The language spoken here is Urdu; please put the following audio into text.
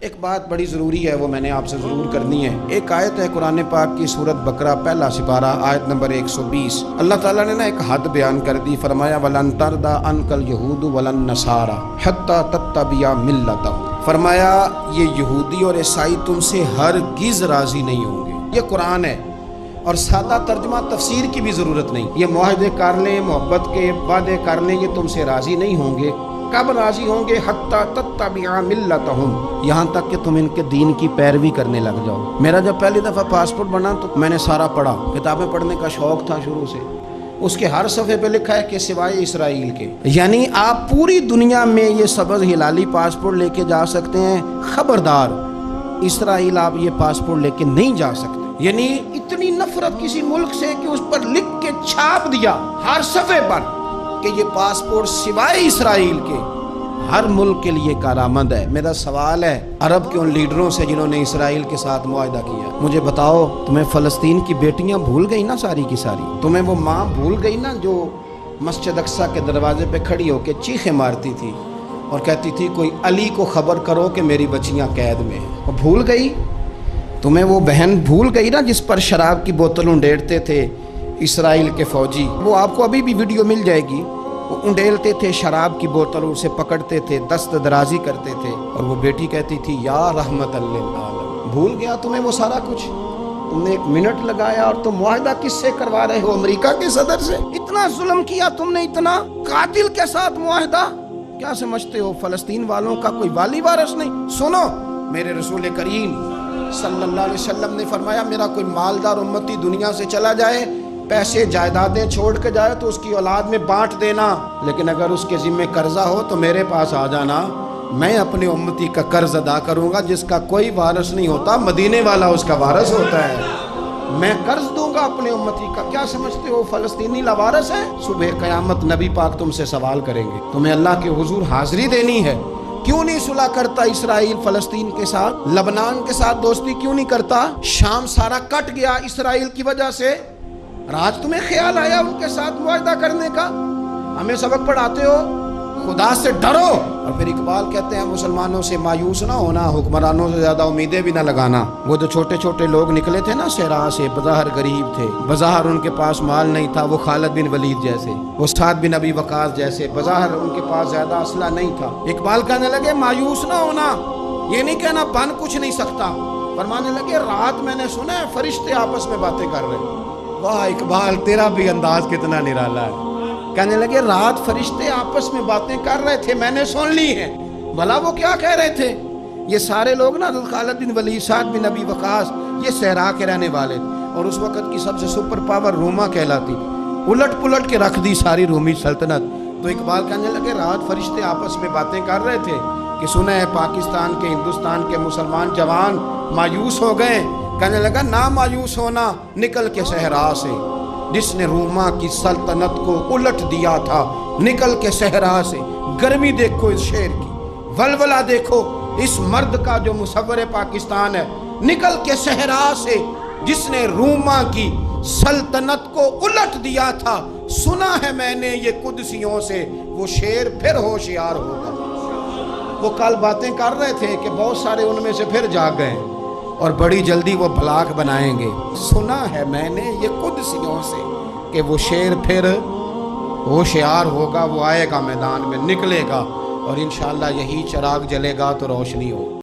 ایک بات بڑی ضروری ہے، وہ میں نے آپ سے ضرور کرنی ہے۔ ایک آیت ہے قرآن پاک کی سورۃ بقرہ پہلا سپارہ آیت نمبر 120۔ اللہ تعالیٰ نے ایک حد بیان کر دی، فرمایا وَلَن تَرْضَىٰ عَنْكَ الْيَهُودُ وَلَا النَّصَارَىٰ حَتَّىٰ تَتَّبِعَ مِلَّتَهُمْ۔ فرمایا یہ یہودی اور عیسائی تم سے ہرگز راضی نہیں ہوں گے۔ یہ قرآن ہے اور سادہ ترجمہ تفسیر کی بھی ضرورت نہیں۔ یہ معاہدے کر لیں، محبت کے وعدے کر لیں، یہ تم سے راضی نہیں ہوں گے۔ کب راضی ہوں گے؟ حتی تتبع ملتہم، یہاں تک کہ تم ان کے دین کی پیروی کرنے لگ جاؤ۔ میرا جب پہلی دفعہ پاسپورٹ بنا تو میں نے سارا پڑھا، کتابیں پڑھنے کا شوق تھا شروع سے۔ اس کے ہر صفحے پہ لکھا ہے کہ سوائے اسرائیل کے، یعنی آپ پوری دنیا میں یہ سبز ہلالی پاسپورٹ لے کے جا سکتے ہیں، خبردار اسرائیل آپ یہ پاسپورٹ لے کے نہیں جا سکتے۔ یعنی اتنی نفرت کسی ملک سے کہ اس پر لکھ کے چھاپ دیا ہر صفحے پر کہ یہ پاسپورٹ سوائے اسرائیل کے ہر ملک کے لیے کارآمد ہے۔ میرا سوال ہے عرب کے ان لیڈروں سے جنہوں نے اسرائیل کے ساتھ معاہدہ کیا، مجھے بتاؤ تمہیں فلسطین کی بیٹیاں بھول گئی نا ساری کی ساری؟ تمہیں وہ ماں بھول گئی نا جو مسجد اقصیٰ کے دروازے پہ کھڑی ہو کے چیخیں مارتی تھی اور کہتی تھی کوئی علی کو خبر کرو کہ میری بچیاں قید میں ہیں؟ وہ بھول گئی؟ تمہیں وہ بہن بھول گئی نا جس پر شراب کی بوتل انڈیڑتے تھے اسرائیل کے فوجی؟ وہ آپ کو ابھی بھی ویڈیو مل جائے گی۔ وہ انڈیلتے تھے شراب کی بوتل، اسے پکڑتے تھے، دست درازی کرتے تھے، اور وہ بیٹی کہتی تھی یا رحمت للعالمین۔ بھول گیا تمہیں وہ سارا کچھ؟ تم نے 1 منٹ لگایا اور تم معاہدہ کس سے کروا رہے ہو؟ امریکہ کے صدر سے؟ اتنا ظلم کیا تم نے، اتنا قاتل کے ساتھ معاہدہ؟ کیا سمجھتے ہو فلسطین والوں کا کوئی والی وارث نہیں؟ سنو، میرے رسول کریم صلی اللہ علیہ وسلم نے فرمایا میرا کوئی مالدار امتی دنیا سے چلا جائے، پیسے جائیدادیں چھوڑ کے جائے تو اس کی اولاد میں بانٹ دینا، لیکن اگر اس کے ذمہ قرضہ ہو تو میرے پاس آ جانا، میں اپنے امتی کا قرض ادا کروں گا۔ جس کا کوئی وارث نہیں ہوتا مدینے والا اس کا وارث ہوتا ہے، میں قرض دوں گا اپنے امتی کا۔ کیا سمجھتے ہو فلسطینی لاوارث ہے؟ صبح قیامت نبی پاک تم سے سوال کریں گے، تمہیں اللہ کے حضور حاضری دینی ہے۔ کیوں نہیں صلح کرتا اسرائیل فلسطین کے ساتھ؟ لبنان کے ساتھ دوستی کیوں نہیں کرتا؟ شام سارا کٹ گیا اسرائیل کی وجہ سے، آج تمہیں خیال آیا ان کے ساتھ معاہدہ کرنے کا؟ ہمیں سبق پڑھاتے ہو خدا سے ڈرو، اور پھر اقبال کہتے ہیں مسلمانوں سے مایوس نہ ہونا، حکمرانوں سے زیادہ امیدیں بھی نہ لگانا۔ وہ جو چھوٹے چھوٹے لوگ نکلے تھے نا صحرا سے، بظاہر غریب تھے، بظاہر ان کے پاس مال نہیں تھا، وہ خالد بن ولید جیسے، وہ سعد بن ابی وقاص جیسے، بظاہر ان کے پاس زیادہ اسلحہ نہیں تھا۔ اقبال کہنے لگے مایوس نہ ہونا، یہ نہیں کہنا بن کچھ نہیں سکتا، فرمانے لگے رات میں نے سنا ہے فرشتے آپس میں باتیں کر رہے۔ واہ اقبال، تیرا بھی انداز کتنا نرالا ہے۔ کہنے لگے رات فرشتے آپس میں باتیں کر رہے تھے، میں نے سن لی ہیں۔ بھلا وہ کیا کہہ رہے تھے؟ یہ سارے لوگ نا خالد بن ولید، سعد بن ابی وقاص، یہ صحرا کے رہنے والے تھے، اور اس وقت کی سب سے سپر پاور روما کہلاتی تھی، الٹ پلٹ کے رکھ دی ساری رومی سلطنت۔ تو اقبال کہنے لگے رات فرشتے آپس میں باتیں کر رہے تھے کہ سنا ہے پاکستان کے، ہندوستان کے مسلمان جوان مایوس ہو گئے۔ کہنے لگا نہ مایوس ہونا، نکل کے صحرا سے، جس نے روما کی سلطنت کو الٹ دیا تھا، نکل کے صحرا سے۔ گرمی دیکھو اس شعر کی، ولولہ دیکھو اس مرد کا جو مصور پاکستان ہے، نکل کے صحرا سے جس نے روما کی سلطنت کو الٹ دیا تھا، سنا ہے میں نے یہ قدسیوں سے، وہ شعر پھر ہوشیار ہوگا۔ وہ کل باتیں کر رہے تھے کہ بہت سارے ان میں سے پھر جاگ گئے اور بڑی جلدی وہ بلاک بنائیں گے۔ سنا ہے میں نے یہ قدسیوں سے کہ وہ شعر پھر ہوشیار ہوگا، وہ آئے گا میدان میں، نکلے گا، اور انشاءاللہ یہی چراغ جلے گا تو روشنی ہوگی۔